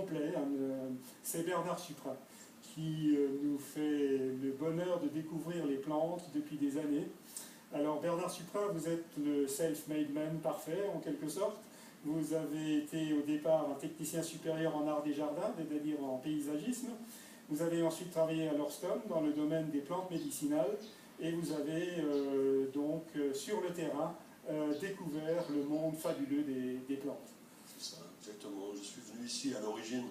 complet. C'est Bernard Supra qui nous fait le bonheur de découvrir les plantes depuis des années. Alors Bernard Supra, vous êtes le self-made man parfait en quelque sorte. Vous avez été au départ un technicien supérieur en art des jardins, c'est-à-dire en paysagisme. Vous avez ensuite travaillé à l'Orston dans le domaine des plantes médicinales et vous avez donc sur le terrain découvert le monde fabuleux des plantes. C'est ça, exactement. Je suis venu ici à l'origine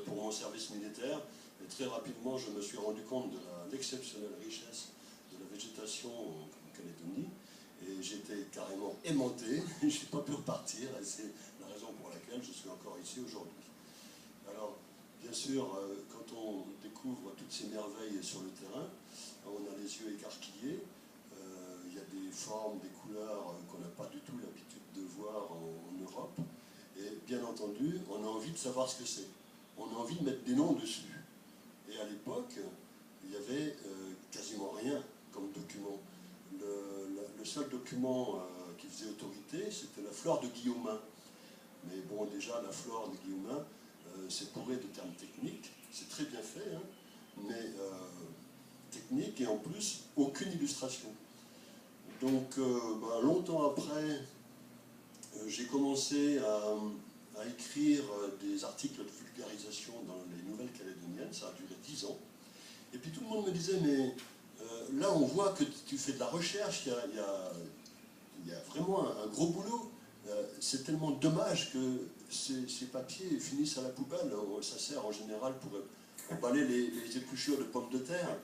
pour mon service militaire et très rapidement je me suis rendu compte de l'exceptionnelle richesse de la végétation en Calédonie et j'étais carrément aimanté, je n'ai pas pu repartir et c'est la raison pour laquelle je suis encore ici aujourd'hui. Alors, bien sûr, quand on découvre toutes ces merveilles sur le terrain, on a les yeux écarquillés, il y a des formes, des couleurs qu'on n'a pas du tout l'habitude de voir en Europe. Et bien entendu, on a envie de savoir ce que c'est. On a envie de mettre des noms dessus. Et à l'époque, il n'y avait quasiment rien comme document. Le seul document qui faisait autorité, c'était la flore de Guillaumin. Mais bon, déjà, la flore de Guillaumin, c'est bourré de termes techniques. C'est très bien fait, hein, mais technique et en plus, aucune illustration. Donc, longtemps après, j'ai commencé à écrire des articles de vulgarisation dans les Nouvelles Calédoniennes, ça a duré 10 ans. Et puis tout le monde me disait, mais là on voit que tu fais de la recherche, il y a vraiment un gros boulot. C'est tellement dommage que ces papiers finissent à la poubelle. Ça sert en général pour emballer les épluchures de pommes de terre.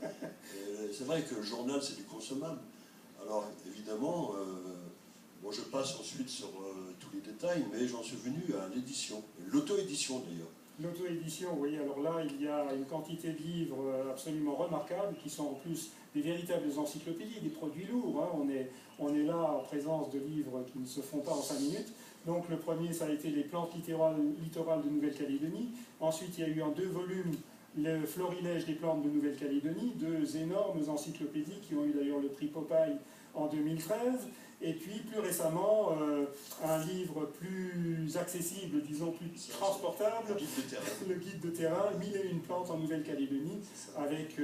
C'est vrai que le journal c'est du consommable. Alors évidemment, bon, je passe ensuite sur tous les détails, mais j'en suis venu à l'édition, l'auto-édition d'ailleurs. L'auto-édition, oui, alors là, il y a une quantité de livres absolument remarquables qui sont en plus des véritables encyclopédies, des produits lourds. Hein. On est là en présence de livres qui ne se font pas en 5 minutes. Donc le premier, ça a été les plantes littorales de Nouvelle-Calédonie. Ensuite, il y a eu en 2 volumes le florilège des plantes de Nouvelle-Calédonie, 2 énormes encyclopédies qui ont eu d'ailleurs le prix Popeye en 2013. Et puis, plus récemment, un livre plus accessible, disons plus transportable, le guide de terrain, 1001 plantes en Nouvelle-Calédonie, avec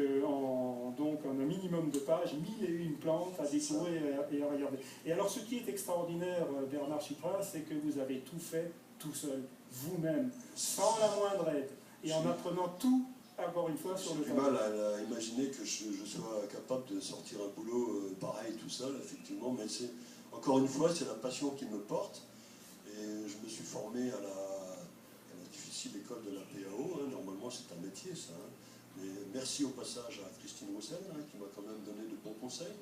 donc un minimum de pages, 1001 plantes à découvrir et à regarder. Et alors, ce qui est extraordinaire, Bernard Supra, c'est que vous avez tout fait tout seul, vous-même, sans la moindre aide, et en apprenant tout, encore une fois, sur le terrain. J'ai du mal à imaginer que je sois capable de sortir un boulot pareil tout seul, effectivement, mais c'est encore une fois, c'est la passion qui me porte. Et je me suis formé à la difficile école de la PAO. Hein. Normalement, c'est un métier, ça. Hein. Mais merci au passage à Christine Roussel, hein, qui m'a quand même donné de bons conseils.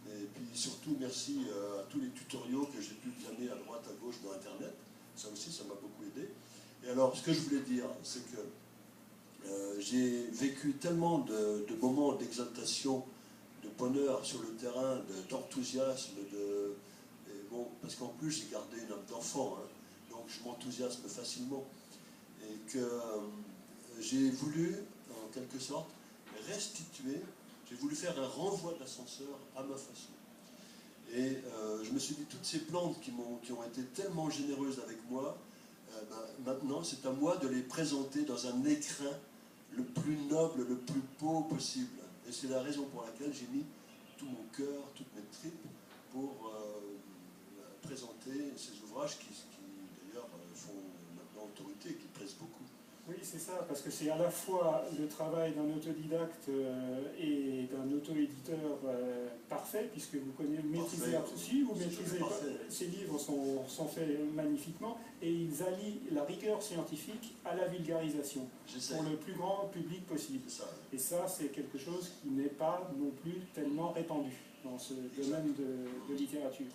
Et puis surtout, merci à tous les tutoriaux que j'ai pu glaner à droite, à gauche dans Internet. Ça aussi, ça m'a beaucoup aidé. Et alors, ce que je voulais dire, c'est que j'ai vécu tellement de moments d'exaltation, de bonheur sur le terrain, d'enthousiasme, bon, parce qu'en plus j'ai gardé une âme d'enfant, hein, donc je m'enthousiasme facilement, et que j'ai voulu, en quelque sorte, restituer, j'ai voulu faire un renvoi d'ascenseur à ma façon. Et je me suis dit, toutes ces plantes qui ont été tellement généreuses avec moi, maintenant c'est à moi de les présenter dans un écrin le plus noble, le plus beau possible. Et c'est la raison pour laquelle j'ai mis tout mon cœur, toutes mes tripes pour présenter ces ouvrages qui d'ailleurs font maintenant autorité, qui plaisent beaucoup. Oui, c'est ça, parce que c'est à la fois le travail d'un autodidacte et d'un auto-éditeur parfait, puisque vous maîtrisez aussi, vous maîtrisez pas. Ces livres sont faits magnifiquement, et ils allient la rigueur scientifique à la vulgarisation, pour le plus grand public possible. Et ça, c'est quelque chose qui n'est pas non plus tellement répandu dans ce domaine de littérature.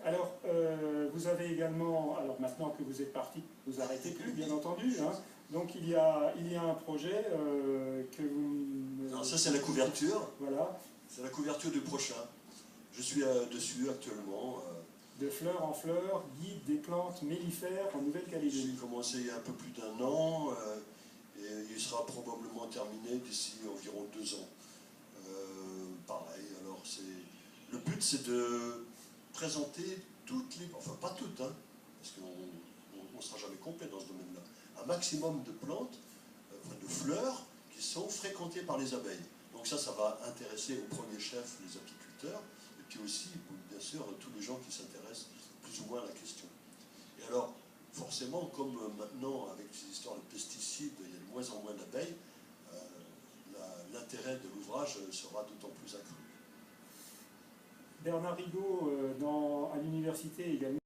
Alors, vous avez également, alors maintenant que vous êtes parti, vous n'arrêtez plus, bien entendu, hein, donc il y a un projet que vous... Alors ça c'est la couverture, voilà. C'est la couverture du prochain, je suis dessus actuellement. De fleur en fleur, guide des plantes mellifères en Nouvelle-Calédonie. J'ai commencé il y a un peu plus d'1 an, et il sera probablement terminé d'ici environ 2 ans. Pareil, alors le but c'est de présenter toutes les... Enfin, pas toutes, hein, parce qu'on ne sera jamais complet dans ce domaine-là. Un un maximum de plantes, de fleurs, qui sont fréquentées par les abeilles. Donc ça va intéresser au premier chef les apiculteurs, et puis aussi, bien sûr, tous les gens qui s'intéressent plus ou moins à la question. Et alors, forcément, comme maintenant, avec ces histoires de pesticides, il y a de moins en moins d'abeilles, l'intérêt de l'ouvrage sera d'autant plus accru. Bernard Rigaud, à l'université également,